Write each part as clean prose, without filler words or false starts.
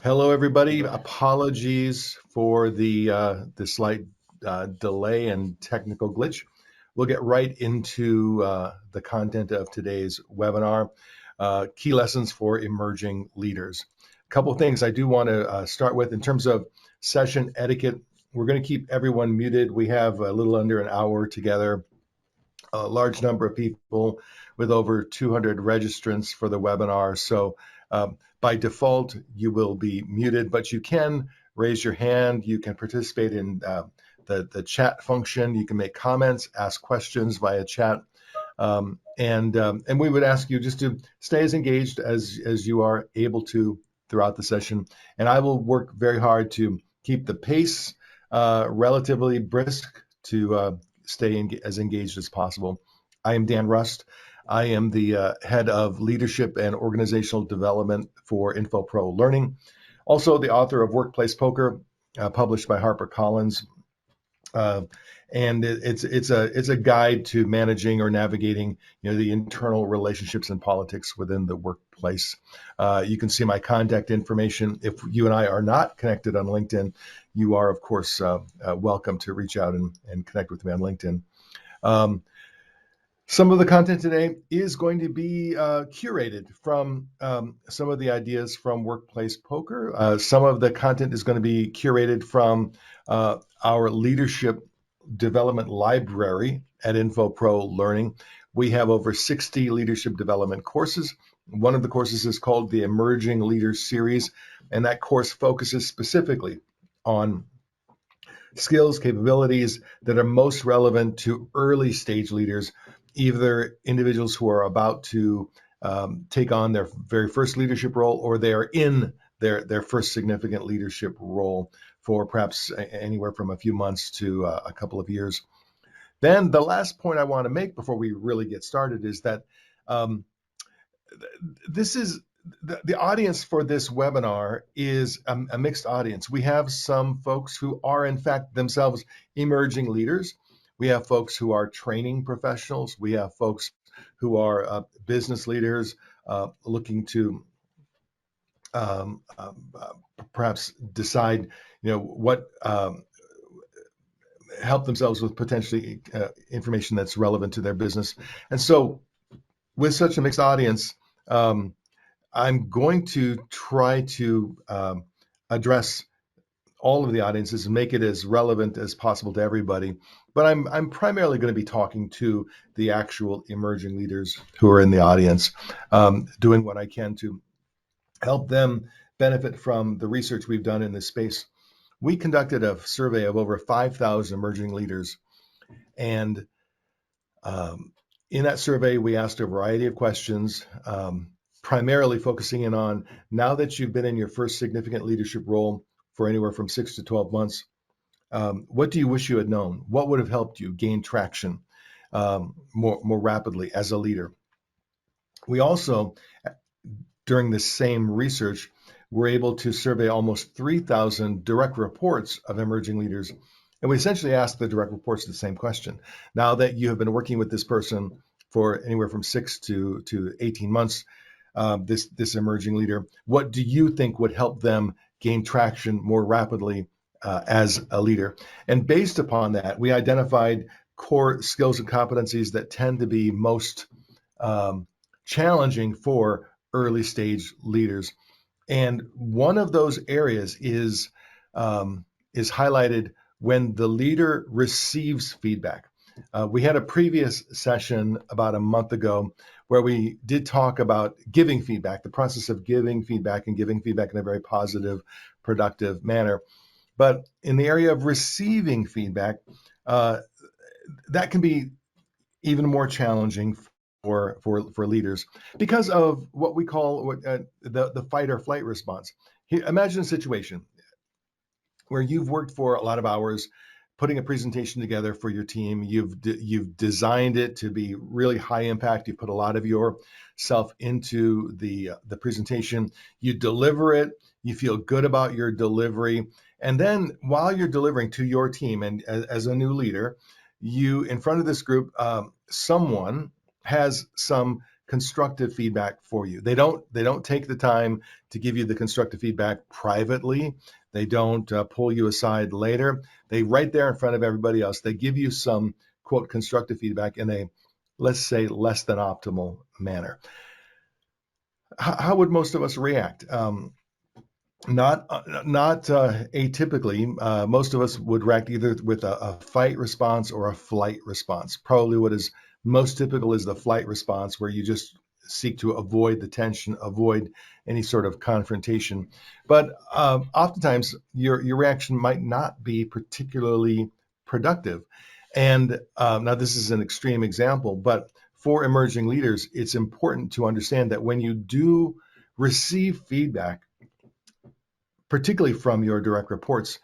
Hello, everybody. Apologies for the slight delay and technical glitch. We'll get right into the content of today's webinar, Key Lessons for Emerging Leaders. A couple of things I do want to start with in terms of session etiquette. We're going to keep everyone muted. We have a little under an hour together, a large number of people with over 200 registrants for the webinar. So by default, you will be muted, but you can raise your hand. You can participate in the chat function. You can make comments, ask questions via chat. And we would ask you just to stay as engaged as you are able to throughout the session. And I will work very hard to keep the pace relatively brisk to stay as engaged as possible. I am Dan Rust. I am the head of leadership and organizational development for Infopro Learning. Also the author of Workplace Poker, published by HarperCollins. And it's a guide to managing or navigating, the internal relationships and politics within the workplace. You can see my contact information. If you and I are not connected on LinkedIn, you are, of course, welcome to reach out and connect with me on LinkedIn. Some of the content today is going to be curated from some of the ideas from Workplace Poker. Some of the content is going to be curated from our leadership development library at Infopro Learning. We have over 60 leadership development courses. One of the courses is called the Emerging Leaders Series, and that course focuses specifically on skills, capabilities that are most relevant to early stage leaders, either individuals who are about to take on their very first leadership role, or they are in their first significant leadership role for perhaps anywhere from a few months to a couple of years. Then the last point I want to make before we really get started is that this is the audience for this webinar is a mixed audience. We have some folks who are in fact themselves emerging leaders. We have folks who are training professionals. We have folks who are business leaders looking to perhaps decide, what help themselves with potentially information that's relevant to their business. And so with such a mixed audience, I'm going to try to address all of the audiences and make it as relevant as possible to everybody. But I'm primarily going to be talking to the actual emerging leaders who are in the audience, doing what I can to help them benefit from the research we've done in this space. We conducted a survey of over 5,000 emerging leaders. And in that survey, we asked a variety of questions, primarily focusing in on, now that you've been in your first significant leadership role for anywhere from 6 to 12 months, what do you wish you had known? What would have helped you gain traction more rapidly as a leader? We also, during this same research, were able to survey almost 3,000 direct reports of emerging leaders. And we essentially asked the direct reports the same question. Now that you have been working with this person for anywhere from 6 to 18 months, this emerging leader, what do you think would help them gain traction more rapidly as a leader? And based upon that, we identified core skills and competencies that tend to be most challenging for early stage leaders. And one of those areas is highlighted when the leader receives feedback. We had a previous session about a month ago where we did talk about giving feedback, the process of giving feedback and giving feedback in a very positive, productive manner. But in the area of receiving feedback, that can be even more challenging for leaders because of what we call the fight or flight response. Imagine a situation where you've worked for a lot of hours putting a presentation together for your team. You've designed it to be really high impact. You put a lot of yourself into the presentation. You deliver it. You feel good about your delivery. And then while you're delivering to your team and as a new leader, you, in front of this group, someone has some constructive feedback for you. They don't take the time to give you the constructive feedback privately. They don't pull you aside later. They right there in front of everybody else, they give you some quote constructive feedback in a, let's say, less than optimal manner. How would most of us react? Not atypically. Most of us would react either with a fight response or a flight response. Probably what is most typical is the flight response, where you just seek to avoid the tension, avoid any sort of confrontation. But oftentimes, your reaction might not be particularly productive. And now, this is an extreme example, but for emerging leaders, it's important to understand that when you do receive feedback, particularly from your direct reports,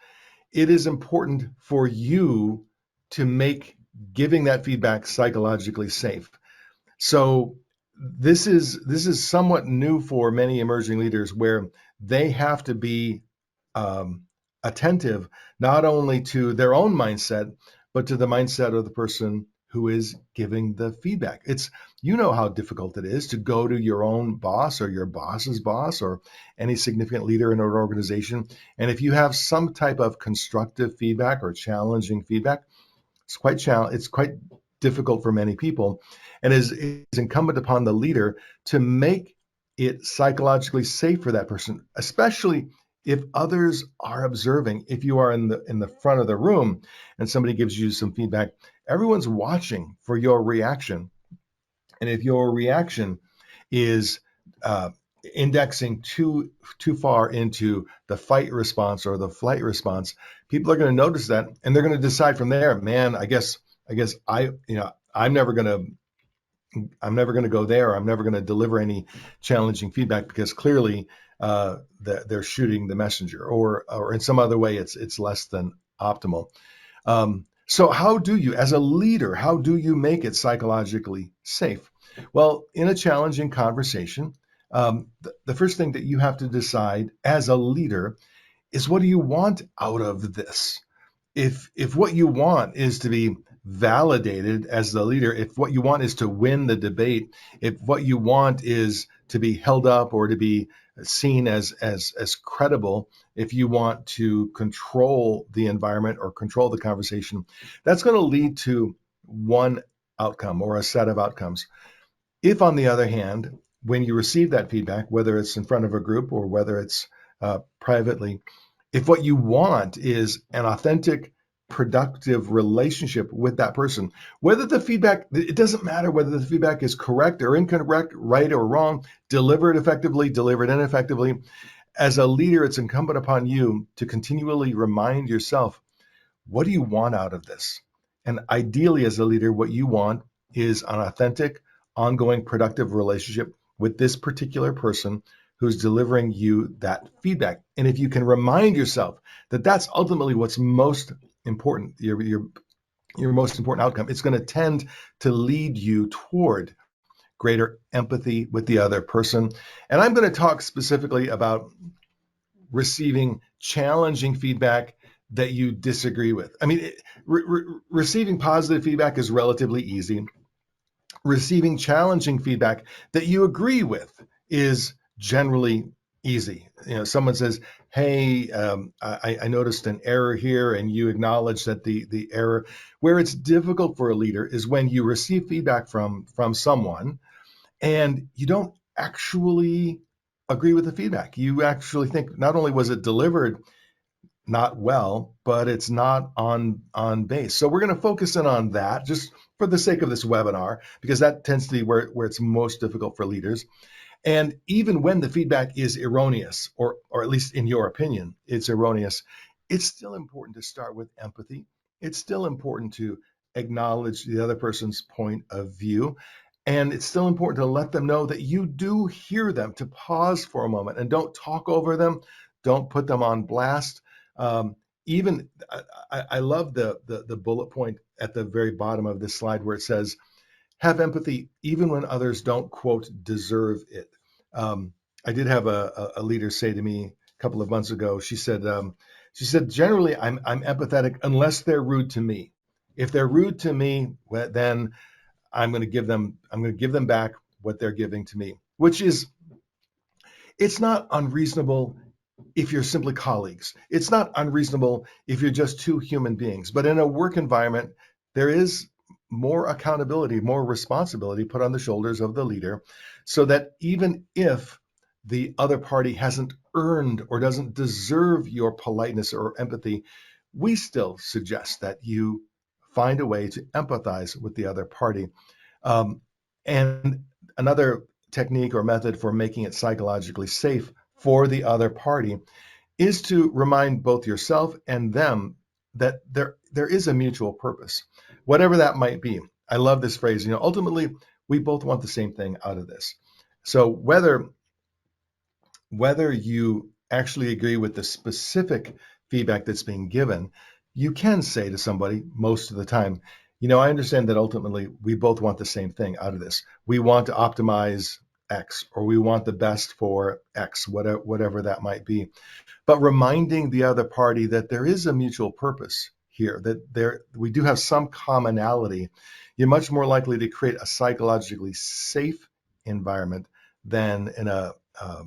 it is important for you to make giving that feedback psychologically safe. So this is somewhat new for many emerging leaders, where they have to be attentive not only to their own mindset, but to the mindset of the person who is giving the feedback. How difficult it is to go to your own boss or your boss's boss or any significant leader in an organization. And if you have some type of constructive feedback or challenging feedback, it's quite difficult for many people, and is incumbent upon the leader to make it psychologically safe for that person, especially if others are observing. If you are in the front of the room and somebody gives you some feedback, everyone's watching for your reaction. And if your reaction is indexing too far into the fight response or the flight response, people are going to notice that, and they're going to decide from there, man, I guess I'm never going to go there. I'm never going to deliver any challenging feedback, because clearly they're shooting the messenger, or in some other way it's less than optimal. So how do you, as a leader, how do you make it psychologically safe? Well, in a challenging conversation, the first thing that you have to decide as a leader is, what do you want out of this? If what you want is to be validated as the leader, if what you want is to win the debate, if what you want is to be held up or to be seen as credible, if you want to control the environment or control the conversation, that's going to lead to one outcome or a set of outcomes. If, on the other hand, when you receive that feedback, whether it's in front of a group or whether it's privately, if what you want is an authentic, productive relationship with that person, whether the feedback, it doesn't matter whether the feedback is correct or incorrect, right or wrong, delivered effectively, delivered ineffectively, as a leader, it's incumbent upon you to continually remind yourself, what do you want out of this? And ideally, as a leader, what you want is an authentic, ongoing, productive relationship with this particular person who's delivering you that feedback. And if you can remind yourself that that's ultimately what's most important, your most important outcome, it's going to tend to lead you toward greater empathy with the other person. And I'm going to talk specifically about receiving challenging feedback that you disagree with. I mean, receiving positive feedback is relatively easy. Receiving challenging feedback that you agree with is generally easy. Someone says, "Hey, I noticed an error here," and you acknowledge that the error. Where it's difficult for a leader is when you receive feedback from someone and you don't actually agree with the feedback. You actually think, not only was it delivered not well, but it's not on base. So we're going to focus in on that just for the sake of this webinar, because that tends to be where it's most difficult for leaders. And even when the feedback is erroneous, or at least in your opinion, it's erroneous, it's still important to start with empathy. It's still important to acknowledge the other person's point of view. And it's still important to let them know that you do hear them, to pause for a moment and don't talk over them. Don't put them on blast. Even I love the bullet point at the very bottom of this slide where it says, have empathy even when others don't, quote, deserve it. I did have a leader say to me a couple of months ago, she said, generally I'm empathetic unless they're rude to me. If they're rude to me, then I'm going to give them back what they're giving to me, which is, it's not unreasonable if you're simply colleagues. It's not unreasonable if you're just two human beings. But in a work environment, there is more accountability, more responsibility put on the shoulders of the leader, so that even if the other party hasn't earned or doesn't deserve your politeness or empathy, we still suggest that you find a way to empathize with the other party. Um, and another technique or method for making it psychologically safe for the other party is to remind both yourself and them that there is a mutual purpose, whatever that might be. I love this phrase. Ultimately, we both want the same thing out of this. So whether you actually agree with the specific feedback that's being given, you can say to somebody most of the time, I understand that ultimately we both want the same thing out of this. We want to optimize X, or we want the best for X, whatever that might be. But reminding the other party that there is a mutual purpose here, that we do have some commonality, you're much more likely to create a psychologically safe environment than in a uh,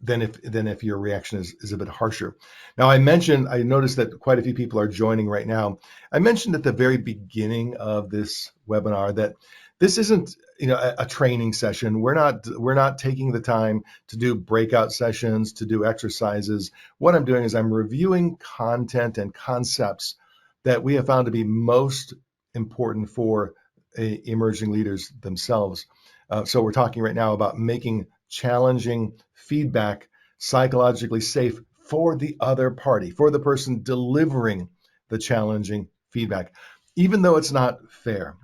than if your reaction is a bit harsher. Now, I noticed that quite a few people are joining right now. I mentioned at the very beginning of this webinar that this isn't a training session. We're not taking the time to do breakout sessions, to do exercises. What I'm doing is I'm reviewing content and concepts that we have found to be most important for emerging leaders themselves. So we're talking right now about making challenging feedback psychologically safe for the other party, for the person delivering the challenging feedback, even though it's not fair.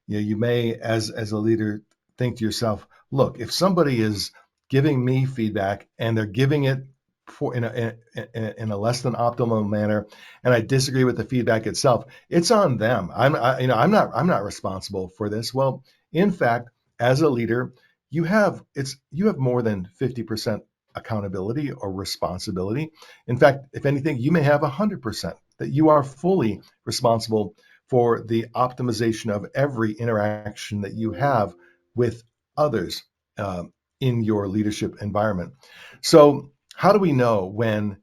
You may, as a leader, think to yourself, look, if somebody is giving me feedback and they're giving it in a less than optimal manner, and I disagree with the feedback itself, it's on them. I'm not responsible for this. Well, in fact, as a leader, you have more than 50% accountability or responsibility. In fact, if anything, you may have 100%, that you are fully responsible for the optimization of every interaction that you have with others in your leadership environment. So how do we know when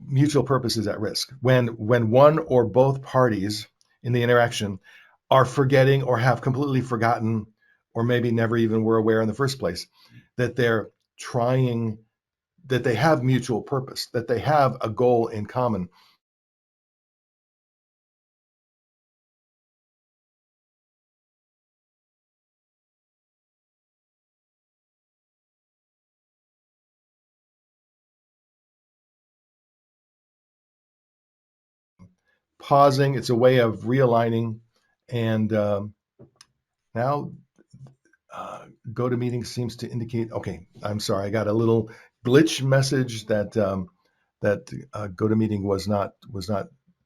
mutual purpose is at risk? When one or both parties in the interaction are forgetting or have completely forgotten, or maybe never even were aware in the first place, that they're trying, that they have mutual purpose, that they have a goal in common. Pausing, it's a way of realigning. And now GoToMeeting seems to indicate, okay, I'm sorry, I got a little glitch message that GoToMeeting was not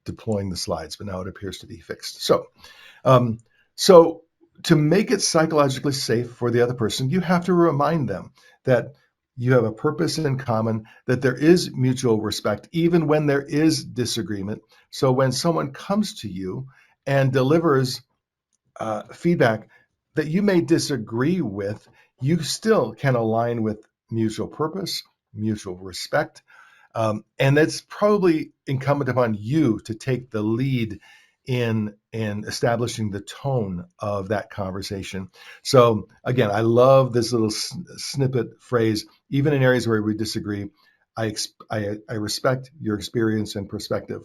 deploying the slides, but now it appears to be fixed. Um, so to make it psychologically safe for the other person, you have to remind them that you have a purpose in common, that there is mutual respect, even when there is disagreement. So when someone comes to you and delivers feedback that you may disagree with, you still can align with mutual purpose, mutual respect. And it's probably incumbent upon you to take the lead in establishing the tone of that conversation. So again, I love this little snippet phrase, even in areas where we disagree, I respect your experience and perspective.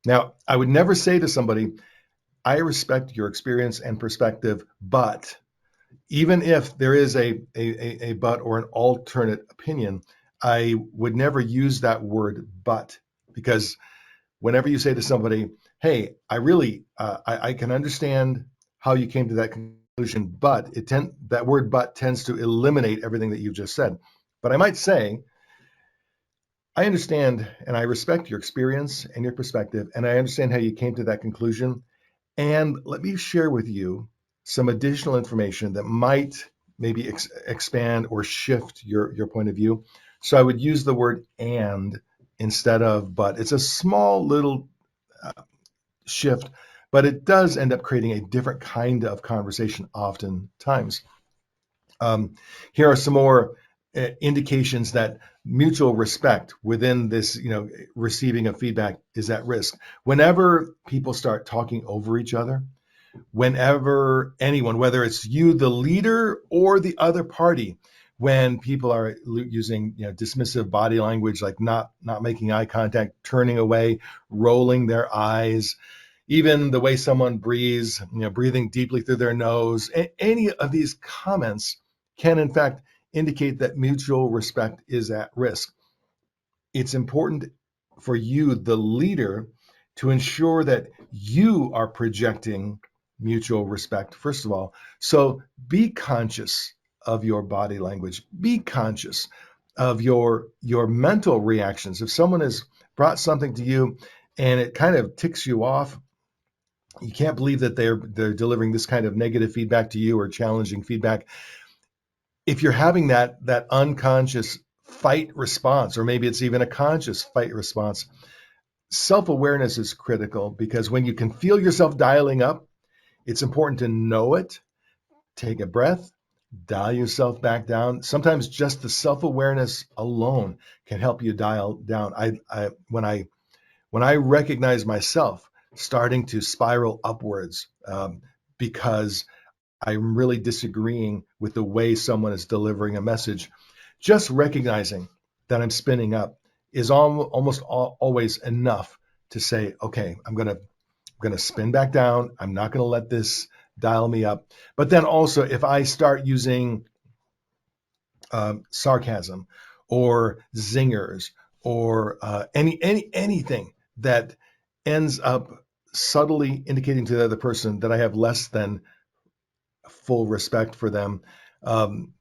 Now, I would never say to somebody, I respect your experience and perspective, but even if there is a but or an alternate opinion, I would never use that word but, because whenever you say to somebody, hey, I can understand how you came to that conclusion, but that word but tends to eliminate everything that you've just said. But I might say, I understand and I respect your experience and your perspective, and I understand how you came to that conclusion. And let me share with you some additional information that might maybe expand or shift your point of view. So I would use the word and instead of but. It's a small little shift, but it does end up creating a different kind of conversation oftentimes. Um, Here are some more indications that mutual respect within this, receiving of feedback is at risk. Whenever people start talking over each other, whenever anyone, whether it's you, the leader, or the other party, when people are using dismissive body language, like not making eye contact, turning away, rolling their eyes, even the way someone breathes, breathing deeply through their nose, any of these comments can in fact indicate that mutual respect is at risk. It's important for you, the leader, to ensure that you are projecting mutual respect, first of all. So be conscious of your body language. Be conscious of your mental reactions. If someone has brought something to you and it kind of ticks you off, you can't believe that they're delivering this kind of negative feedback to you or challenging feedback. If you're having that unconscious fight response, or maybe it's even a conscious fight response, self-awareness is critical, because when you can feel yourself dialing up, it's important to know it, take a breath, dial yourself back down. Sometimes just the self-awareness alone can help you dial down. When I recognize myself starting to spiral upwards, because I'm really disagreeing with the way someone is delivering a message, just recognizing that I'm spinning up is almost always enough to say, okay, I'm gonna spin back down. I'm not gonna let this dial me up. But then also, if I start using sarcasm or zingers or anything that ends up subtly indicating to the other person that I have less than full respect for them, um,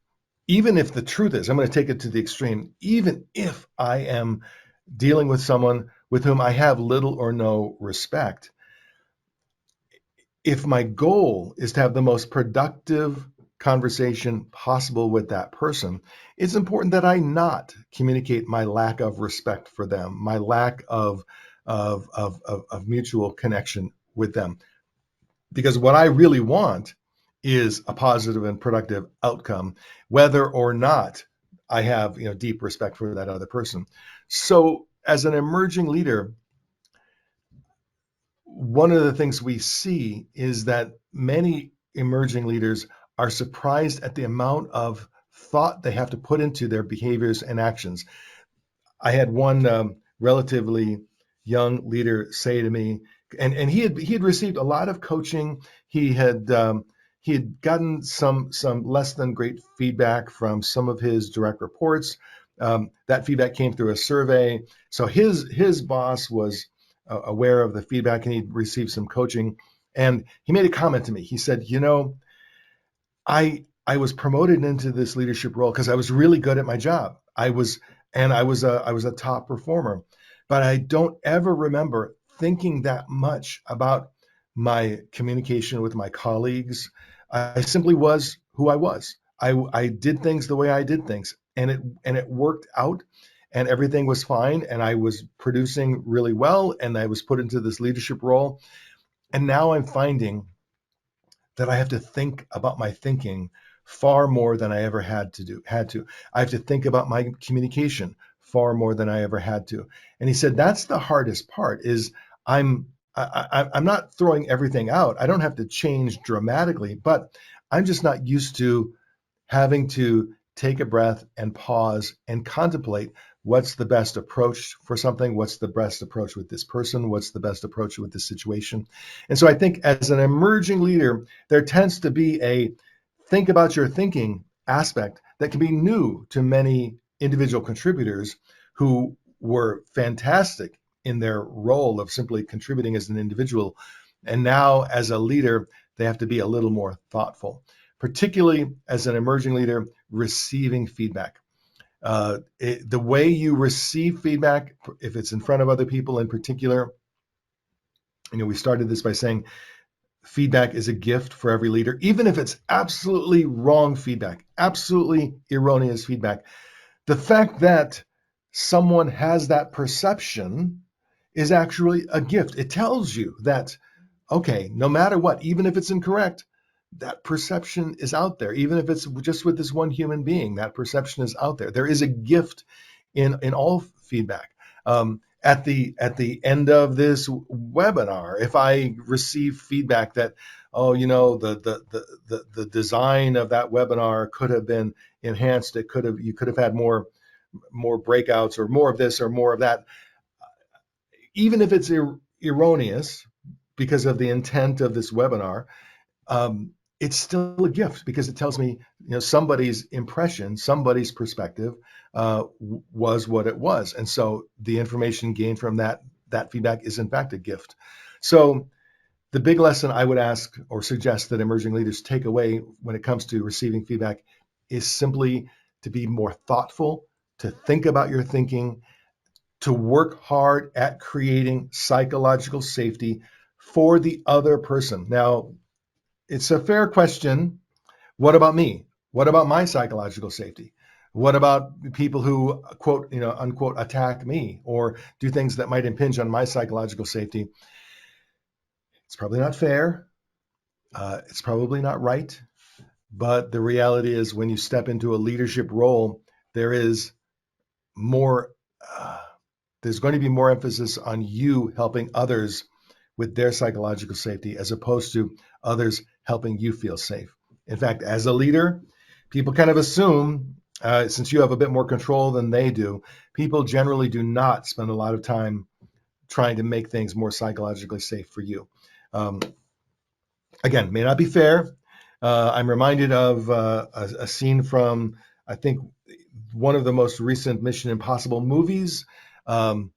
even if the truth is, I'm going to take it to the extreme, even if I am dealing with someone with whom I have little or no respect, if my goal is to have the most productive conversation possible with that person, it's important that I not communicate my lack of respect for them, my lack of mutual connection with them. Because what I really want is a positive and productive outcome, whether or not I have deep respect for that other person. So as an emerging leader, one of the things we see is that many emerging leaders are surprised at the amount of thought they have to put into their behaviors and actions. I had one relatively young leader say to me, and he had received a lot of coaching. He had gotten some less than great feedback from some of his direct reports. That feedback came through a survey, so his boss was aware of the feedback, and he'd received some coaching. And he made a comment to me. He said, I was promoted into this leadership role because I was really good at my job. I was a top performer, but I don't ever remember thinking that much about my communication with my colleagues. I simply was who I was. I did things the way I did things, and it worked out, and everything was fine, and I was producing really well, and I was put into this leadership role. And now I'm finding that I have to think about my thinking far more than I ever had to. I have to think about my communication far more than I ever had to. And he said, that's the hardest part is I'm not throwing everything out. I don't have to change dramatically, but I'm just not used to having to take a breath and pause and contemplate what's the best approach for something, what's the best approach with this person, what's the best approach with this situation. And so I think as an emerging leader, there tends to be a think about your thinking aspect that can be new to many individual contributors who were fantastic in their role of simply contributing as an individual. And now as a leader, they have to be a little more thoughtful, particularly as an emerging leader receiving feedback. The way you receive feedback, if it's in front of other people in particular, we started this by saying feedback is a gift for every leader, even if it's absolutely wrong feedback, absolutely erroneous feedback. The fact that someone has that perception is actually a gift. It tells you that, okay, no matter what, even if it's incorrect, that perception is out there. Even if it's just with this one human being, that perception is out there. There is a gift in all feedback. At the end of this webinar, if I receive feedback that, oh, the design of that webinar could have been enhanced, you could have had more breakouts or more of this or more of that, even if it's erroneous because of the intent of this webinar, um, it's still a gift because it tells me, somebody's impression, somebody's perspective was what it was, and so the information gained from that feedback is in fact a gift. So the big lesson I would ask or suggest that emerging leaders take away when it comes to receiving feedback is simply to be more thoughtful, to think about your thinking, to work hard at creating psychological safety for the other person. Now, it's a fair question. What about me? What about my psychological safety? What about people who quote, unquote, attack me or do things that might impinge on my psychological safety? It's probably not fair. It's probably not right. But the reality is, when you step into a leadership role, there is more. There's going to be more emphasis on you helping others with their psychological safety as opposed to others helping you feel safe. In fact, as a leader, people kind of assume, since you have a bit more control than they do, people generally do not spend a lot of time trying to make things more psychologically safe for you. Um, Again, may not be fair. I'm reminded of a scene from, I think, one of the most recent Mission Impossible movies. Um,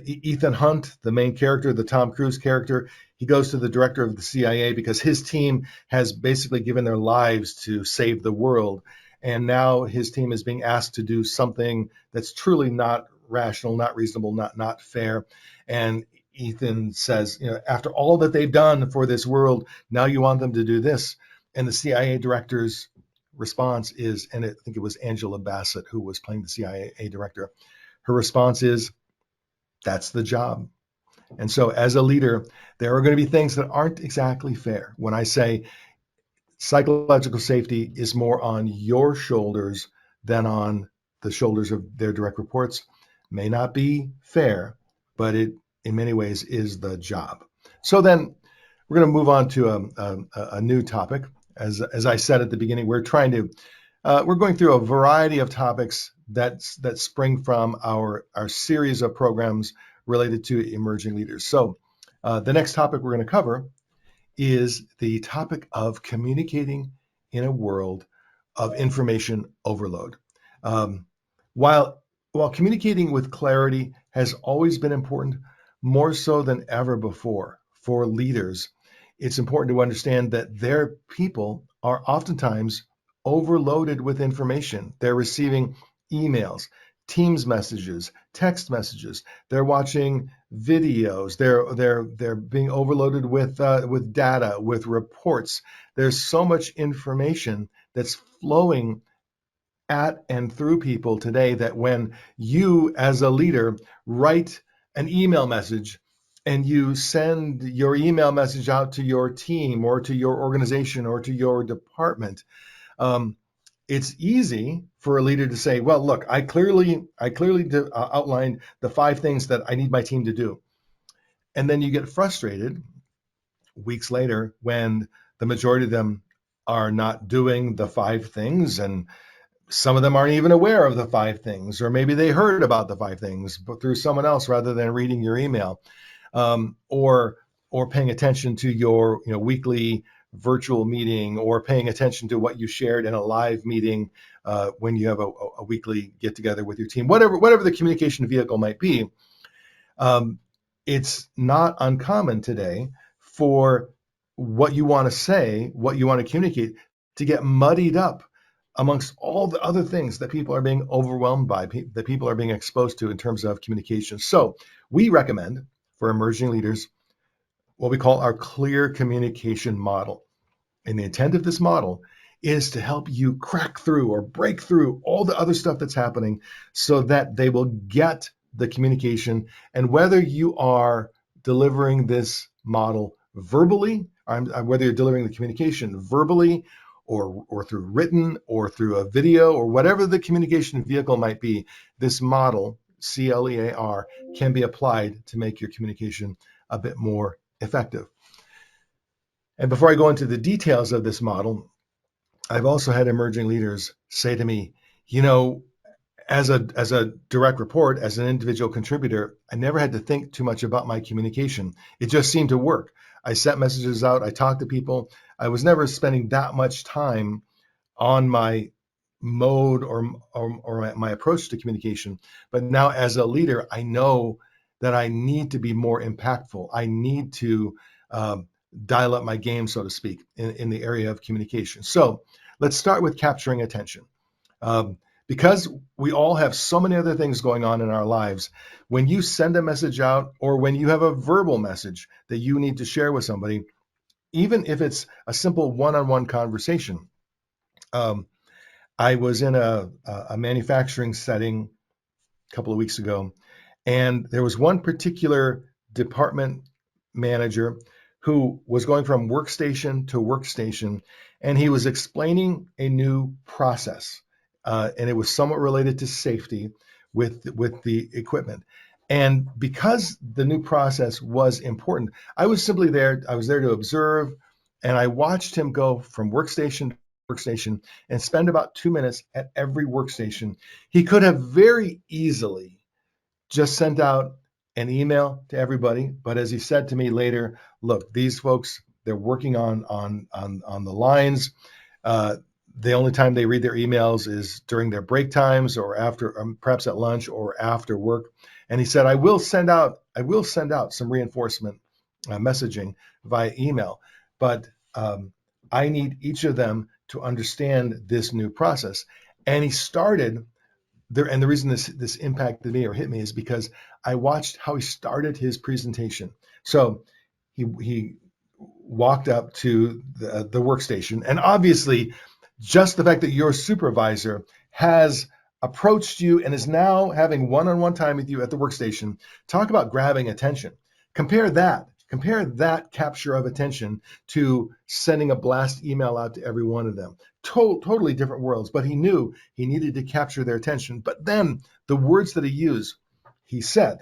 Ethan Hunt, the main character, the Tom Cruise character, he goes to the director of the CIA because his team has basically given their lives to save the world. And now his team is being asked to do something that's truly not rational, not reasonable, not fair. And Ethan says, after all that they've done for this world, now you want them to do this. And the CIA director's response is, and I think it was Angela Bassett who was playing the CIA director, her response is, that's the job. And so as a leader, there are going to be things that aren't exactly fair. When I say psychological safety is more on your shoulders than on the shoulders of their direct reports, may not be fair, but it in many ways is the job. So then we're going to move on to a new topic. As I said at the beginning, we're going through a variety of topics that spring from our series of programs related to emerging leaders. So the next topic we're going to cover is the topic of communicating in a world of information overload. Um, while communicating with clarity has always been important, more so than ever before for leaders, it's important to understand that their people are oftentimes overloaded with information. They're receiving emails, Teams messages, text messages. They're watching videos. They're being overloaded with data, with reports. There's so much information that's flowing at and through people today that when you, as a leader, write an email message and you send your email message out to your team or to your organization or to your department, um, it's easy for a leader to say, well, look, I clearly outlined the 5 things that I need my team to do. And then you get frustrated weeks later when the majority of them are not doing the 5 things, and some of them aren't even aware of the 5 things, or maybe they heard about the 5 things but through someone else rather than reading your email, or paying attention to your weekly virtual meeting, or paying attention to what you shared in a live meeting when you have a weekly get together with your team, whatever the communication vehicle might be. It's not uncommon today for what you want to say, what you want to communicate, to get muddied up amongst all the other things that people are being overwhelmed by, that people are being exposed to in terms of communication. So we recommend for emerging leaders what we call our clear communication model. And the intent of this model is to help you crack through or break through all the other stuff that's happening so that they will get the communication. And whether you are delivering this model verbally, whether you're delivering the communication verbally or through written or through a video or whatever the communication vehicle might be, this model, CLEAR, can be applied to make your communication a bit more effective. And before I go into the details of this model, I've also had emerging leaders say to me, you know, as a direct report, as an individual contributor, I never had to think too much about my communication. It just seemed to work. I sent messages out, I talked to people. I was never spending that much time on my mode or my approach to communication. But now as a leader, I know that I need to be more impactful. I need to dial up my game, so to speak, in the area of communication. So let's start with capturing attention. Because we all have so many other things going on in our lives, when you send a message out or when you have a verbal message that you need to share with somebody, even if it's a simple one-on-one conversation. I was in a manufacturing setting a couple of weeks ago, and there was one particular department manager who was going from workstation to workstation, and he was explaining a new process, and it was somewhat related to safety with the equipment. And because the new process was important, I was simply there. I was there to observe, and I watched him go from workstation to workstation and spend about 2 minutes at every workstation. He could have very easily just sent out an email to everybody. But as he said to me later, look, these folks, they're working on the lines. Uh, the only time they read their emails is during their break times or after, perhaps at lunch or after work. And he said, I will send out some reinforcement messaging via email, but I need each of them to understand this new process. And he started there, and the reason this impacted me or hit me is because I watched how he started his presentation. So he walked up to the workstation, and obviously, just the fact that your supervisor has approached you and is now having one-on-one time with you at the workstation, talk about grabbing attention. Compare that capture of attention to sending a blast email out to every one of them. Totally different worlds, but he knew he needed to capture their attention. But then the words that he used, he said,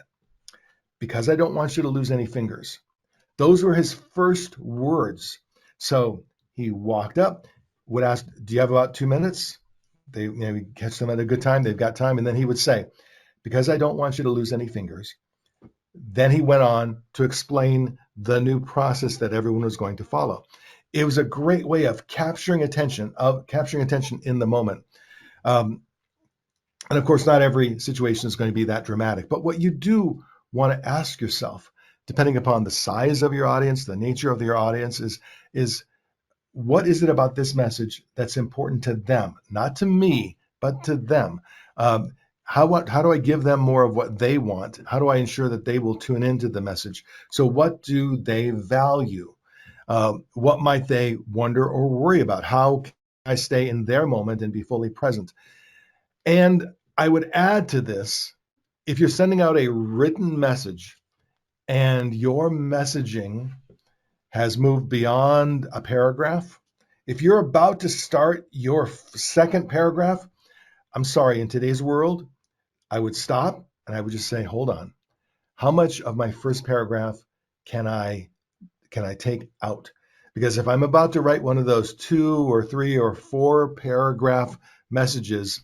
because I don't want you to lose any fingers. Those were his first words. So he walked up, would ask, do you have about 2 minutes? They catch them at a good time. They've got time. And then he would say, because I don't want you to lose any fingers. Then he went on to explain the new process that everyone was going to follow. It was a great way of capturing attention in the moment. And of course, not every situation is going to be that dramatic. But what you do want to ask yourself, depending upon the size of your audience, the nature of your audience, is what is it about this message that's important to them, not to me, but to them? How do I give them more of what they want? How do I ensure that they will tune into the message? So what do they value? What might they wonder or worry about? How can I stay in their moment and be fully present? And I would add to this, if you're sending out a written message and your messaging has moved beyond a paragraph, if you're about to start your second paragraph, I'm sorry, in today's world, I would stop and I would just say, hold on. How much of my first paragraph can I take out? Because if I'm about to write one of those 2 or 3 or 4 paragraph messages,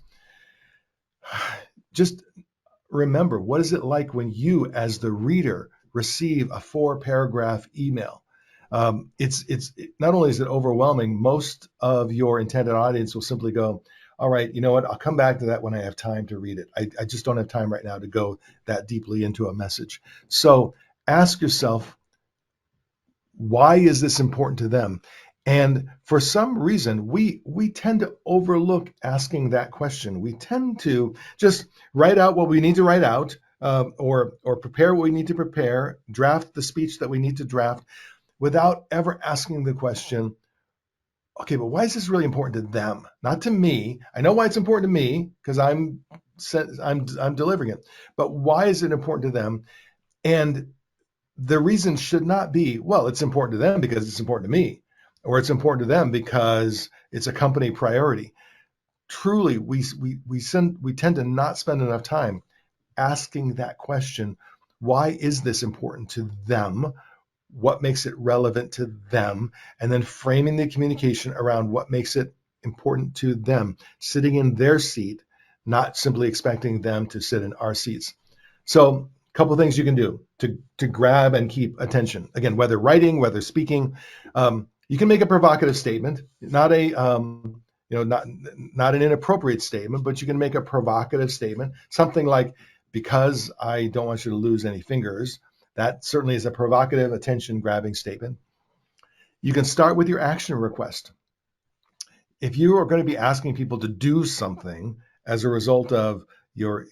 just remember, what is it like when you, as the reader, receive a 4 paragraph email? It's not only is it overwhelming, most of your intended audience will simply go, all right, you know what? I'll come back to that when I have time to read it. I just don't have time right now to go that deeply into a message. So ask yourself, why is this important to them? And for some reason, we tend to overlook asking that question. We tend to just write out what we need to write out, or prepare what we need to prepare, draft the speech that we need to draft, without ever asking the question, okay, but why is this really important to them, not to me? I know why it's important to me because I'm delivering it, but why is it important to them? And the reason should not be, well, it's important to them because it's important to me, or it's important to them because it's a company priority. Truly, we tend to not spend enough time asking that question. Why is this important to them? What makes it relevant to them? And then framing the communication around what makes it important to them, sitting in their seat, not simply expecting them to sit in our seats. So a couple of things you can do to grab and keep attention. Again, whether writing, whether speaking, you can make a provocative statement, not a not an inappropriate statement, but you can make a provocative statement, something like, "Because I don't want you to lose any fingers." That certainly is a provocative, attention-grabbing statement. You can start with your action request. If you are going to be asking people to do something as a result of your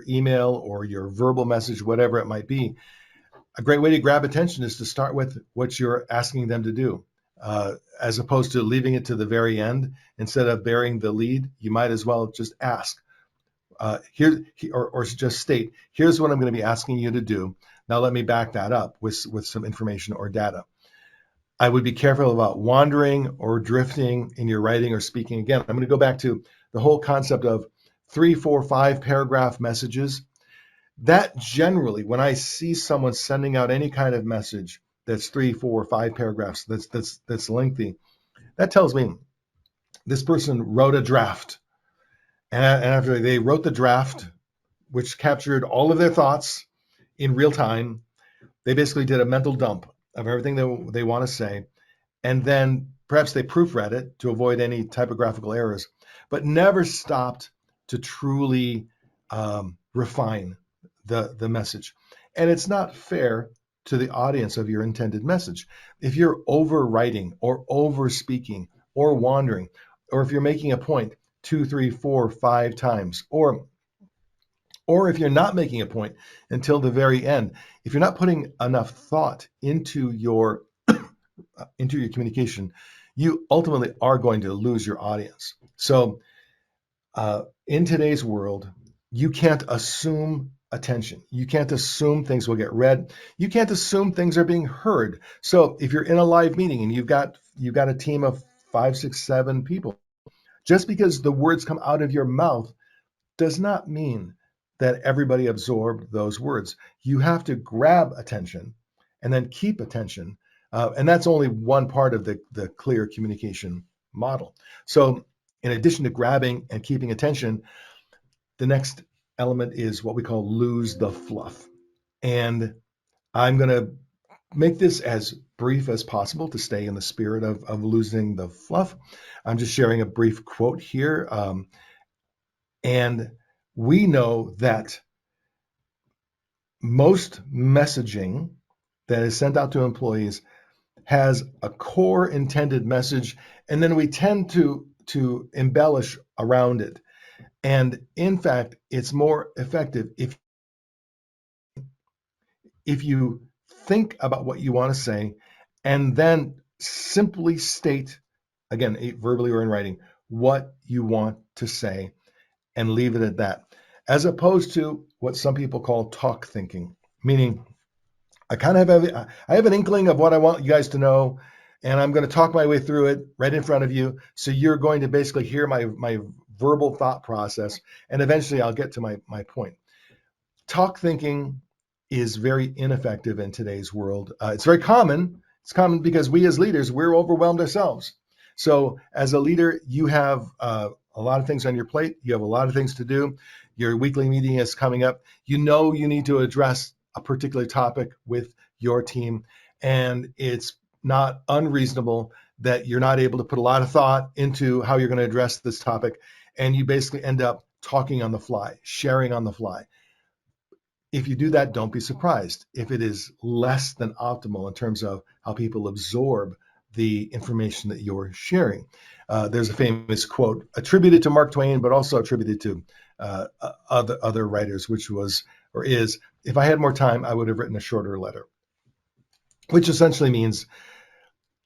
email or your verbal message, whatever it might be, a great way to grab attention is to start with what you're asking them to do. As opposed to leaving it to the very end, instead of burying the lead, you might as well just ask. Or just state, here's what I'm going to be asking you to do. Now let me back that up with some information or data. I would be careful about wandering or drifting in your writing or speaking. Again, I'm going to go back to the whole concept of 3, 4, 5 paragraph messages. That generally, when I see someone sending out any kind of message that's 3, 4, 5 paragraphs, that's lengthy, that tells me this person wrote a draft. And after they wrote the draft, which captured all of their thoughts in real time, they basically did a mental dump of everything they want to say. And then perhaps they proofread it to avoid any typographical errors, but never stopped to truly refine the message. And it's not fair to the audience of your intended message. If you're overwriting or over speaking or wandering, or if you're making a point 2, 3, 4, 5 times, or if you're not making a point until the very end, if you're not putting enough thought into your communication, you ultimately are going to lose your audience. So in today's world, you can't assume attention. You can't assume things will get read. You can't assume things are being heard. So if you're in a live meeting and you've got a team of 5, 6, 7 people, just because the words come out of your mouth does not mean that everybody absorbed those words. You have to grab attention and then keep attention. And that's only one part of the clear communication model. So in addition to grabbing and keeping attention, the next element is what we call lose the fluff. And I'm going to make this as brief as possible to stay in the spirit of losing the fluff. I'm just sharing a brief quote here. And we know that most messaging that is sent out to employees has a core intended message, and then we tend to embellish around it. And in fact, it's more effective if you think about what you want to say and then simply state, again, verbally or in writing, what you want to say and leave it at that, as opposed to what some people call talk thinking, meaning I kind of have an inkling of what I want you guys to know, and I'm going to talk my way through it right in front of you. So you're going to basically hear my verbal thought process, and eventually I'll get to my point. Talk thinking is very ineffective in today's world. It's very common. It's common because we as leaders, we're overwhelmed ourselves. So as a leader, you have a lot of things on your plate. You have a lot of things to do. Your weekly meeting is coming up. You know you need to address a particular topic with your team, and it's not unreasonable that you're not able to put a lot of thought into how you're going to address this topic, and you basically end up talking on the fly, sharing on the fly. If you do that, don't be surprised if it is less than optimal in terms of how people absorb the information that you're sharing. There's a famous quote attributed to Mark Twain, but also attributed to other writers, which was or is, if I had more time, I would have written a shorter letter, which essentially means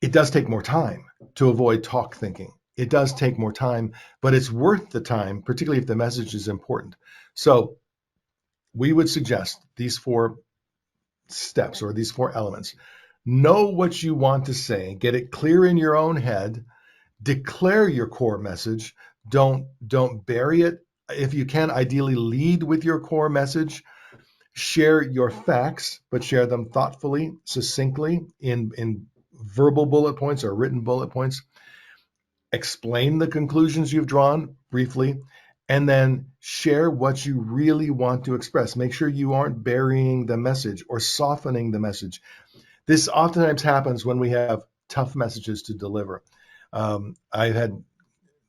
it does take more time to avoid talk thinking. It does take more time, but it's worth the time, particularly if the message is important. So we would suggest these 4 steps or these 4 elements. Know what you want to say, get it clear in your own head, declare your core message. Don't bury it. If you can, ideally lead with your core message. Share your facts, but share them thoughtfully, succinctly, in verbal bullet points or written bullet points. Explain the conclusions you've drawn briefly, and then share what you really want to express. Make sure you aren't burying the message or softening the message. This oftentimes happens when we have tough messages to deliver. I've had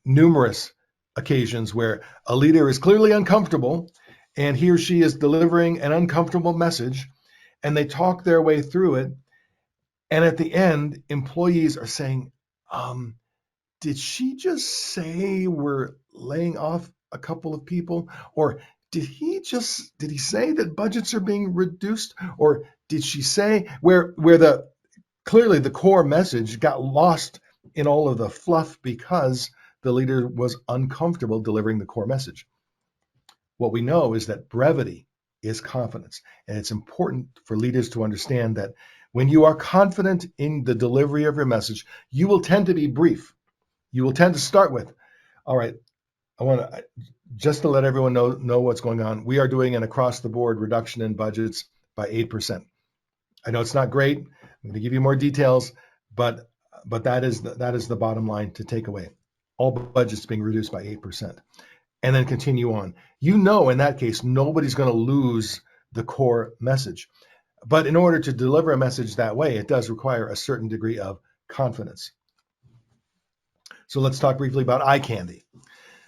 numerous occasions where a leader is clearly uncomfortable and he or she is delivering an uncomfortable message, and they talk their way through it. And at the end, employees are saying, did she just say we're laying off a couple of people? Or did he say that budgets are being reduced? Or did she say where the clearly the core message got lost in all of the fluff because the leader was uncomfortable delivering the core message? What we know is that brevity is confidence. And it's important for leaders to understand that when you are confident in the delivery of your message, you will tend to be brief. You will tend to start with, all right, I want to, just to let everyone know what's going on. We are doing an across the board reduction in budgets by 8%. I know it's not great. I'm going to give you more details, but that is the bottom line to take away. All budgets being reduced by 8%. And then continue on. You know, in that case, nobody's going to lose the core message. But in order to deliver a message that way, it does require a certain degree of confidence. So let's talk briefly about eye candy.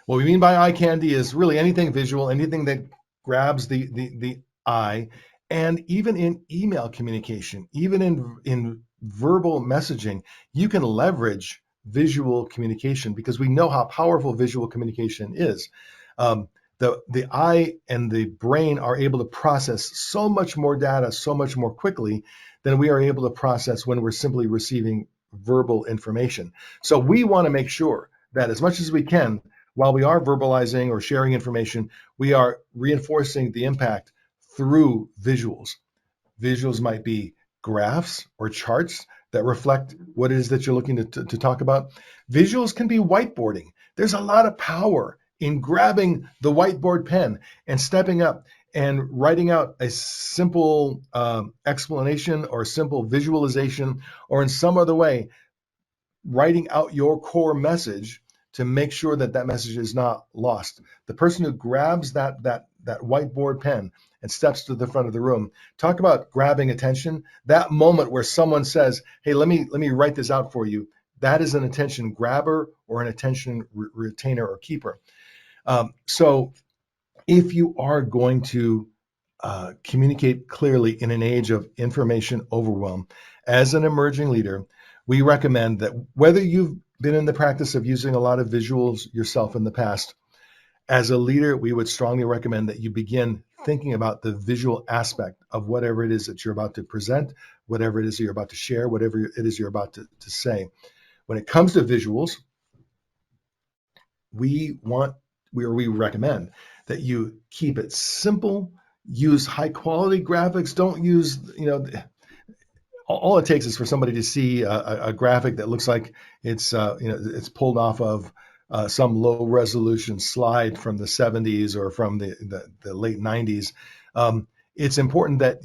What we mean by eye candy is really anything visual, anything that grabs the eye. And even in email communication, even in verbal messaging, you can leverage visual communication because we know how powerful visual communication is. The eye and the brain are able to process so much more data so much more quickly than we are able to process when we're simply receiving verbal information. So we want to make sure that as much as we can, while we are verbalizing or sharing information, we are reinforcing the impact through visuals. Visuals might be graphs or charts that reflect what it is that you're looking to talk about. Visuals can be whiteboarding. There's a lot of power in grabbing the whiteboard pen and stepping up and writing out a simple explanation or simple visualization, or in some other way, writing out your core message to make sure that that message is not lost. The person who grabs that whiteboard pen and steps to the front of the room, talk about grabbing attention. That moment where someone says, "Hey, let me write this out for you," that is an attention grabber or an attention retainer or keeper. So if you are going to communicate clearly in an age of information overwhelm, as an emerging leader, we recommend that whether you've been in the practice of using a lot of visuals yourself in the past, as a leader, we would strongly recommend that you begin thinking about the visual aspect of whatever it is that you're about to present, whatever it is you're about to share, whatever it is you're about to say. When it comes to visuals, we recommend that you keep it simple, use high quality graphics. Don't use, all it takes is for somebody to see a graphic that looks like it's pulled off of some low resolution slide from the 70s or from the late 90s. It's important that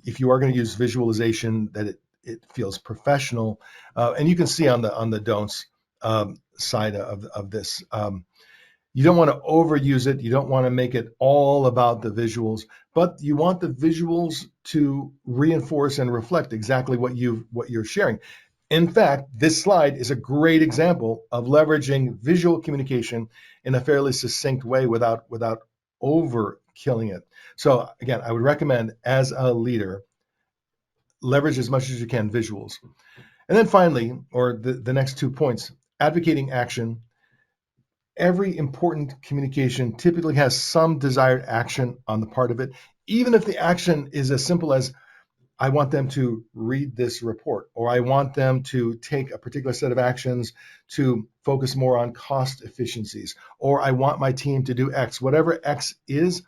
if you are going to use visualization, that it feels professional, and you can see on the don'ts side of this. You don't want to overuse it. You don't want to make it all about the visuals, but you want the visuals to reinforce and reflect exactly what you're sharing. In fact, this slide is a great example of leveraging visual communication in a fairly succinct way without over killing it. So again, I would recommend, as a leader, leverage as much as you can visuals. And then finally, or the next 2 points, advocating action. Every important communication typically has some desired action on the part of it, even if the action is as simple as, I want them to read this report, or I want them to take a particular set of actions to focus more on cost efficiencies, or I want my team to do X. Whatever X is,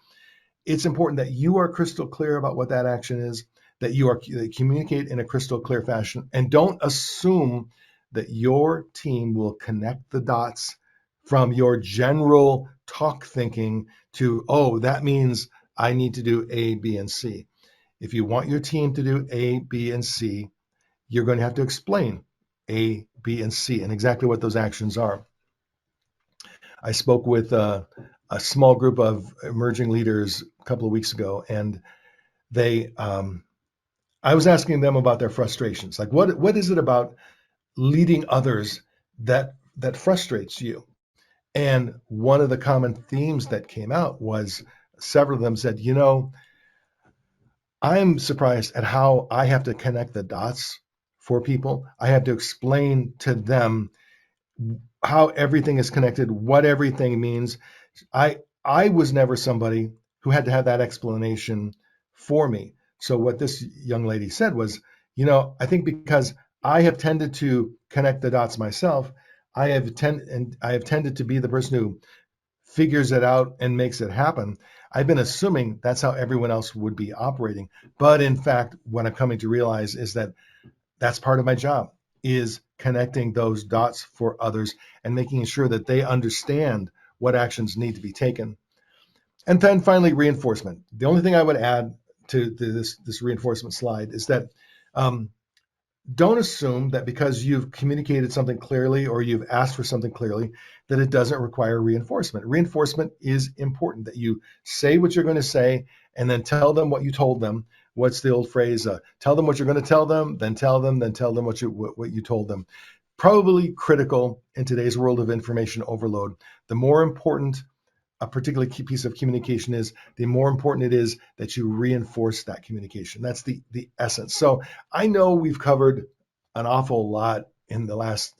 it's important that you are crystal clear about what that action is, that that communicate in a crystal clear fashion, and don't assume that your team will connect the dots from your general talk thinking to, oh, that means I need to do A, B, and C. If you want your team to do A, B, and C, you're going to have to explain A, B, and C and exactly what those actions are. I spoke with a small group of emerging leaders a couple of weeks ago, and I was asking them about their frustrations. Like, what is it about leading others that frustrates you? And one of the common themes that came out was several of them said, I'm surprised at how I have to connect the dots for people. I have to explain to them how everything is connected, what everything means. I was never somebody who had to have that explanation for me. So what this young lady said was, I think because I have tended to connect the dots myself, I have tended to be the person who figures it out and makes it happen. I've been assuming that's how everyone else would be operating. But in fact, what I'm coming to realize is that that's part of my job, is connecting those dots for others and making sure that they understand what actions need to be taken. And then finally, reinforcement. The only thing I would add to this reinforcement slide is that don't assume that because you've communicated something clearly or you've asked for something clearly, that it doesn't require reinforcement. Reinforcement is important, that you say what you're going to say and then tell them what you told them. What's the old phrase? Tell them what you're going to tell them, then tell them what you told them. Probably critical in today's world of information overload. The more important a particular key piece of communication is, the more important it is that you reinforce that communication. That's the essence. So I know we've covered an awful lot in the last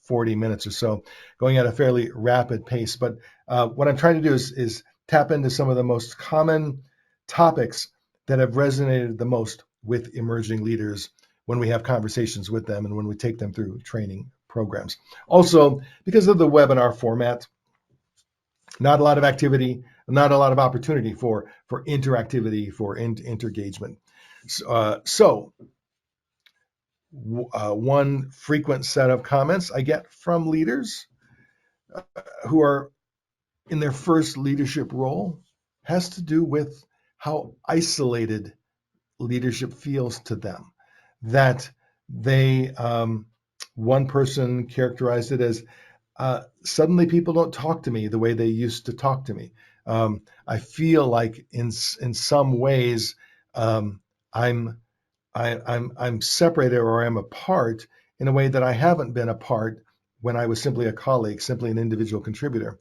40 minutes or so, going at a fairly rapid pace. But what I'm trying to do is tap into some of the most common topics that have resonated the most with emerging leaders when we have conversations with them and when we take them through training programs. Also, because of the webinar format, not a lot of activity, not a lot of opportunity for interactivity, for interengagement. One frequent set of comments I get from leaders who are in their first leadership role has to do with how isolated leadership feels to them. That one person characterized it as, suddenly people don't talk to me the way they used to talk to me. I feel like in some ways I'm separated, or I'm apart in a way that I haven't been apart when I was simply a colleague, simply an individual contributor.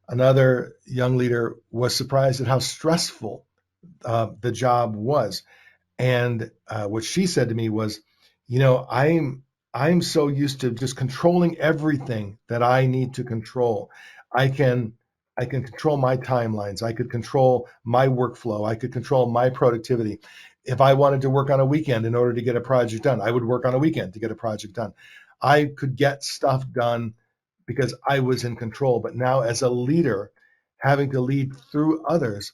Another young leader was surprised at how stressful the job was. And what she said to me was, I'm so used to just controlling everything that I need to control. I can control my timelines. I could control my workflow. I could control my productivity. If I wanted to work on a weekend in order to get a project done, I would work on a weekend to get a project done. I could get stuff done because I was in control. But now, as a leader, having to lead through others,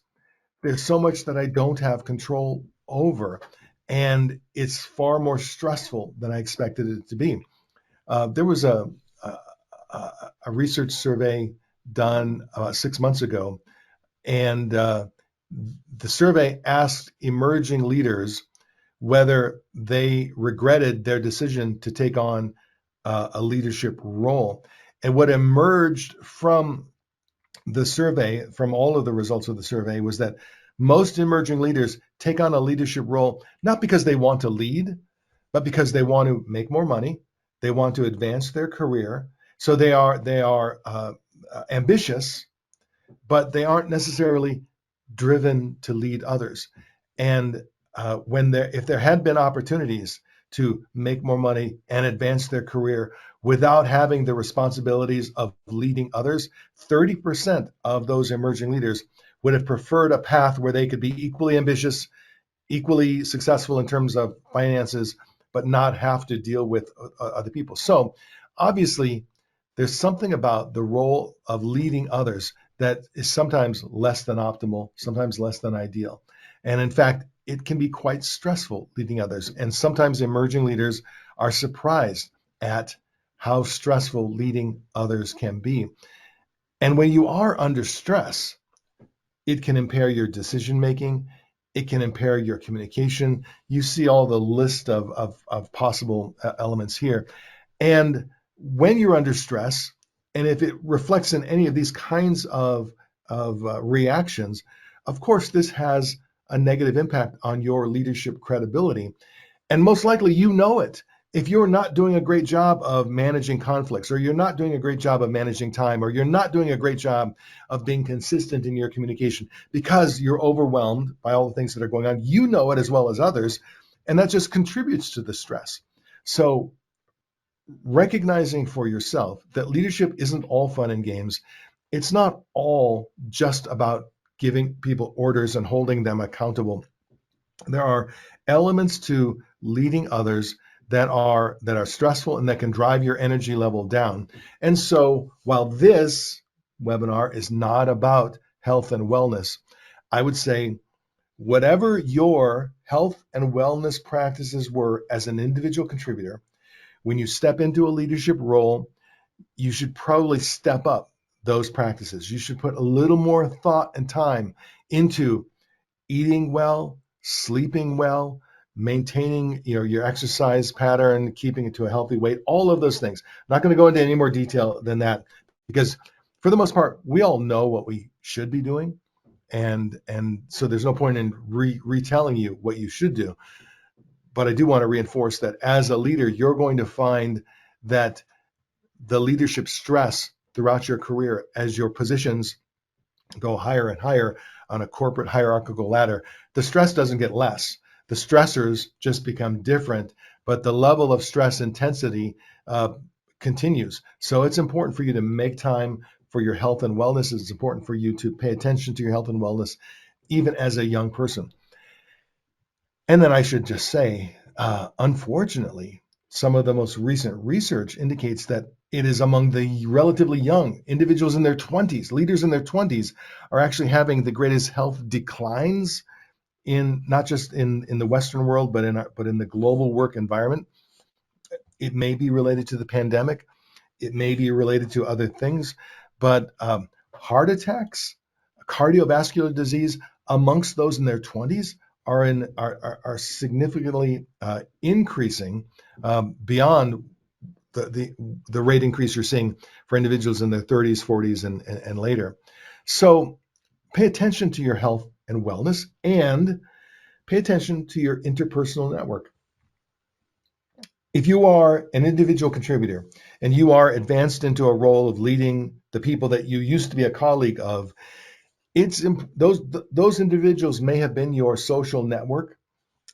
there's so much that I don't have control over, and it's far more stressful than I expected it to be. There was a research survey done 6 months ago, and the survey asked emerging leaders whether they regretted their decision to take on a leadership role. And what emerged from the survey, from all of the results of the survey, was that most emerging leaders take on a leadership role not because they want to lead, but because they want to make more money, they want to advance their career. So they are ambitious, but they aren't necessarily driven to lead others. And if there had been opportunities to make more money and advance their career without having the responsibilities of leading others, 30% of those emerging leaders would have preferred a path where they could be equally ambitious, equally successful in terms of finances, but not have to deal with other people. So obviously, there's something about the role of leading others that is sometimes less than optimal, sometimes less than ideal. And in fact, it can be quite stressful leading others. And sometimes emerging leaders are surprised at how stressful leading others can be. And when you are under stress, it can impair your decision making. It can impair your communication. You see all the list of possible elements here. And when you're under stress, and if it reflects in any of these kinds of reactions, of course, this has a negative impact on your leadership credibility. And most likely, you know it. If you're not doing a great job of managing conflicts, or you're not doing a great job of managing time, or you're not doing a great job of being consistent in your communication because you're overwhelmed by all the things that are going on, you know it as well as others. And that just contributes to the stress. So, recognizing for yourself that leadership isn't all fun and games, it's not all just about giving people orders and holding them accountable. There are elements to leading others that are stressful and that can drive your energy level down. And so while this webinar is not about health and wellness, I would say whatever your health and wellness practices were as an individual contributor, when you step into a leadership role, you should probably step up those practices. You should put a little more thought and time into eating well, sleeping well, maintaining your exercise pattern, keeping it to a healthy weight, all of those things. I'm not going to go into any more detail than that because for the most part, we all know what we should be doing. And so there's no point in retelling you what you should do. But I do want to reinforce that as a leader, you're going to find that the leadership stress throughout your career as your positions go higher and higher on a corporate hierarchical ladder, the stress doesn't get less. The stressors just become different, but the level of stress intensity continues. So it's important for you to make time for your health and wellness. It's important for you to pay attention to your health and wellness, even as a young person. And then I should just say, unfortunately, some of the most recent research indicates that it is among the relatively young individuals in their 20s, leaders in their 20s, are actually having the greatest health declines in not just in the Western world, but in the global work environment. It may be related to the pandemic. It may be related to other things, but heart attacks, cardiovascular disease amongst those in their 20s are significantly increasing beyond the rate increase you're seeing for individuals in their 30s, 40s, and later. So pay attention to your health and wellness, and pay attention to your interpersonal network. If you are an individual contributor and you are advanced into a role of leading the people that you used to be a colleague of, those individuals may have been your social network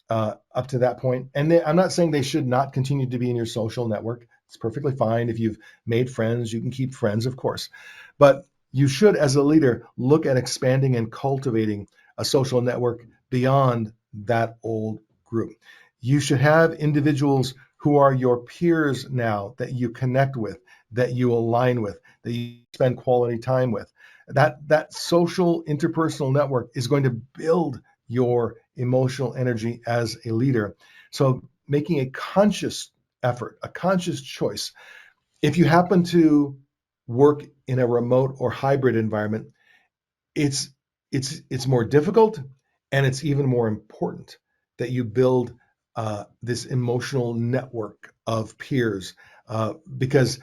up to that point. And I'm not saying they should not continue to be in your social network. It's perfectly fine. If you've made friends, you can keep friends, of course. But you should, as a leader, look at expanding and cultivating a social network beyond that old group. You should have individuals who are your peers now that you connect with, that you align with, that you spend quality time with. That social interpersonal network is going to build your emotional energy as a leader. So making a conscious effort, a conscious choice. If you happen to work in a remote or hybrid environment, it's more difficult, and it's even more important that you build this emotional network of peers, because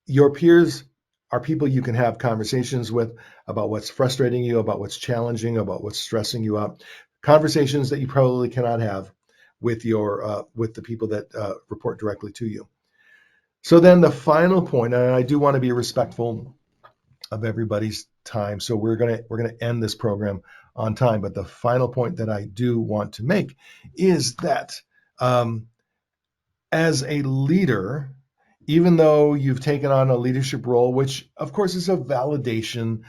your peers are people you can have conversations with about what's frustrating you, about what's challenging, about what's stressing you out. Conversations that you probably cannot have with the people that report directly to you. So then the final point, and I do want to be respectful of everybody's time, so we're gonna end this program on time. But the final point that I do want to make is that as a leader, even though you've taken on a leadership role, which of course is a validation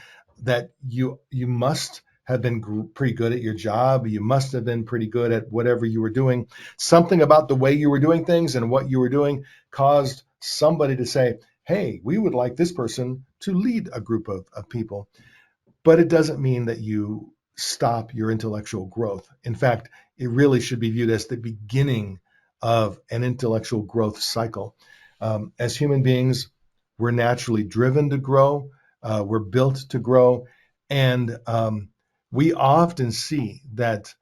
that you must have been pretty good at your job, you must have been pretty good at whatever you were doing. Something about the way you were doing things and what you were doing caused somebody to say, hey, we would like this person to lead a group of people. but it doesn't mean that you stop your intellectual growth. In fact, it really should be viewed as the beginning of an intellectual growth cycle. As human beings, we're naturally driven to grow, we're built to grow, and we often see that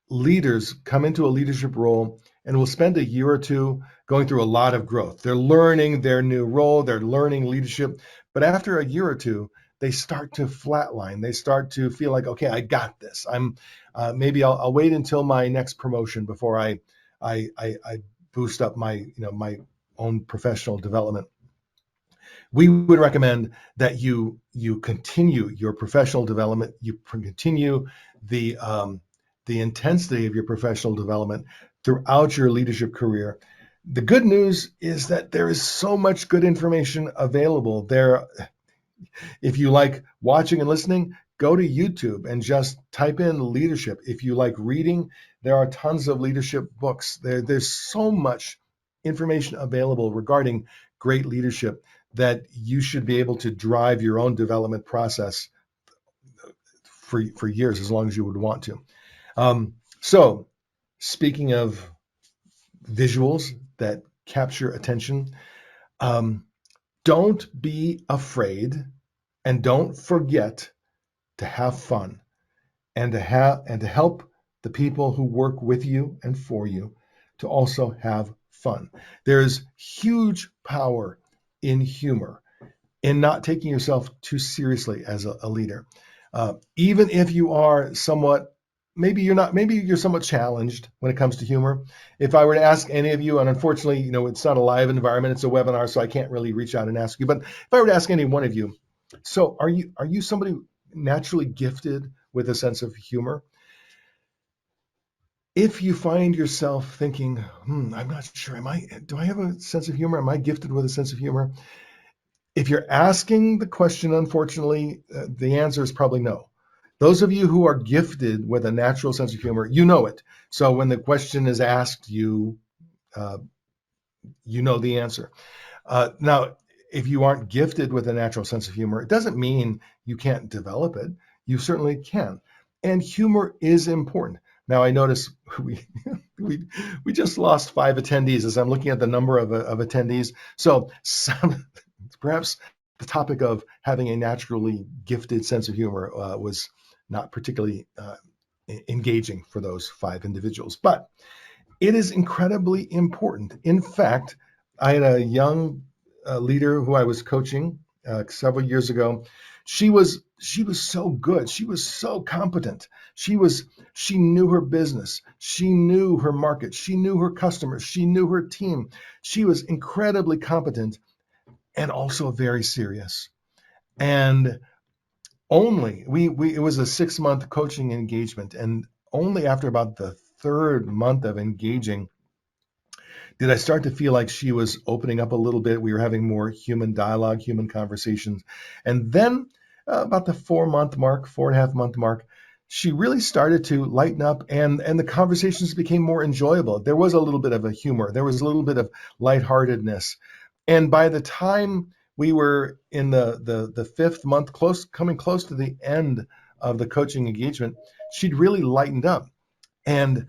leaders come into a leadership role and will spend a year or two going through a lot of growth. They're learning their new role, they're learning leadership, but after a year or two, they start to flatline. They start to feel like, okay, I got this. Maybe I'll wait until my next promotion before I boost up my own professional development. We would recommend that you continue your professional development. You continue the intensity of your professional development throughout your leadership career. The good news is that there is so much good information available there. If you like watching and listening, go to YouTube and just type in leadership. If you like reading, there are tons of leadership books. There's so much information available regarding great leadership that you should be able to drive your own development process for years, as long as you would want to. So, speaking of visuals that capture attention, don't be afraid and don't forget to have fun and to help the people who work with you and for you to also have fun. There's huge power in humor, in not taking yourself too seriously as a leader. Even if you are somewhat, maybe you're somewhat challenged when it comes to humor. If I were to ask any of you, and unfortunately, it's not a live environment, it's a webinar, so I can't really reach out and ask you, but if I were to ask any one of you, so are you somebody naturally gifted with a sense of humor? If you find yourself thinking, I'm not sure, do I have a sense of humor? Am I gifted with a sense of humor? If you're asking the question, unfortunately, the answer is probably no. Those of you who are gifted with a natural sense of humor, you know it. So when the question is asked, you know the answer. Now, if you aren't gifted with a natural sense of humor, it doesn't mean you can't develop it. You certainly can. And humor is important. Now, I notice we we just lost 5 attendees as I'm looking at the number of attendees. So perhaps the topic of having a naturally gifted sense of humor was not particularly engaging for those 5 individuals. But it is incredibly important. In fact, I had a young leader who I was coaching several years ago. She was so good. She was so competent. She knew her business. She knew her market. She knew her customers. She knew her team. She was incredibly competent and also very serious. And only it was a 6-month coaching engagement, and only after about the 3rd month of engaging did I start to feel like she was opening up a little bit. We were having more human dialogue, human conversations. And then about the 4-month mark, 4.5-month mark, she really started to lighten up, and the conversations became more enjoyable. There was a little bit of a humor. There was a little bit of lightheartedness. And by the time we were in the 5th month, coming close to the end of the coaching engagement, she'd really lightened up. And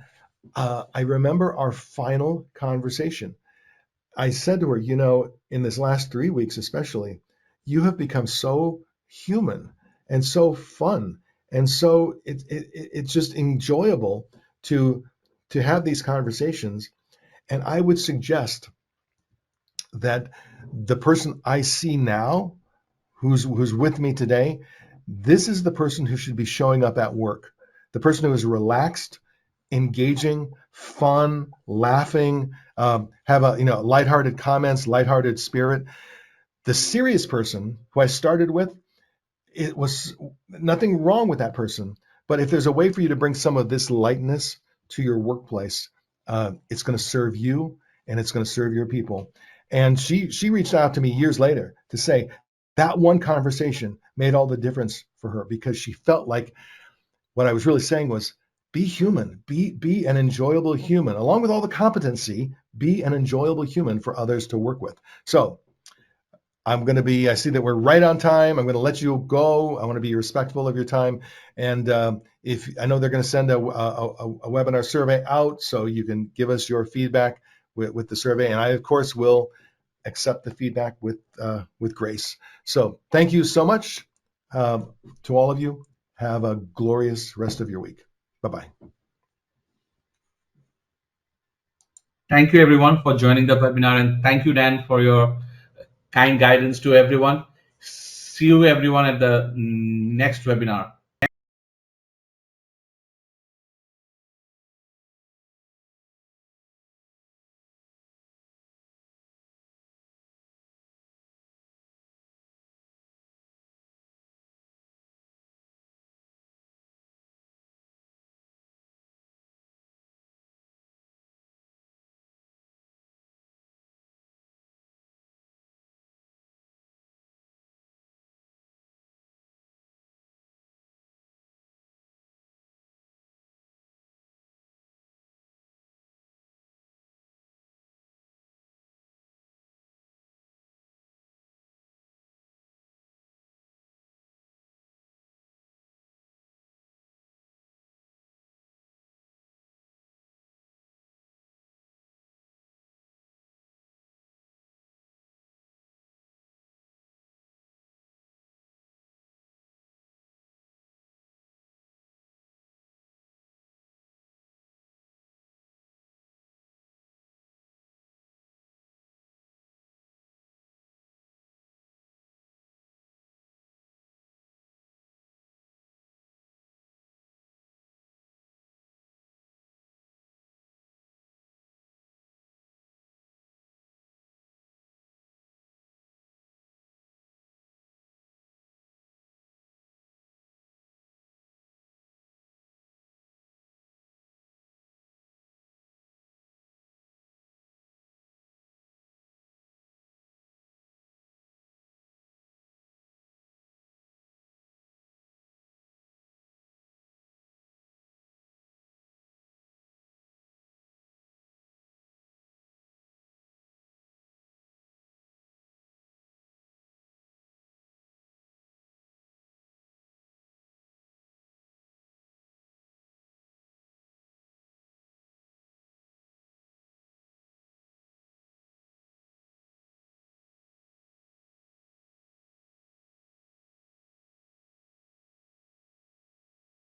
I remember our final conversation. I said to her, in this last 3 weeks especially, you have become so human and so fun, and so it's just enjoyable to have these conversations. And I would suggest that the person I see now, who's with me today, this is the person who should be showing up at work. The person who is relaxed, engaging, fun, laughing, have a lighthearted comments, lighthearted spirit. The serious person who I started with, it was nothing wrong with that person. But if there's a way for you to bring some of this lightness to your workplace, it's going to serve you and it's going to serve your people. And she reached out to me years later to say that one conversation made all the difference for her, because she felt like what I was really saying was, be human, be an enjoyable human, along with all the competency, be an enjoyable human for others to work with. So I see that we're right on time. I'm going to let you go. I want to be respectful of your time. And if I know they're going to send a webinar survey out, so you can give us your feedback with the survey. And I, of course, will accept the feedback with grace. So thank you so much to all of you. Have a glorious rest of your week. Bye-bye. Thank you everyone for joining the webinar, and thank you, Dan, for your kind guidance to everyone. See you everyone at the next webinar.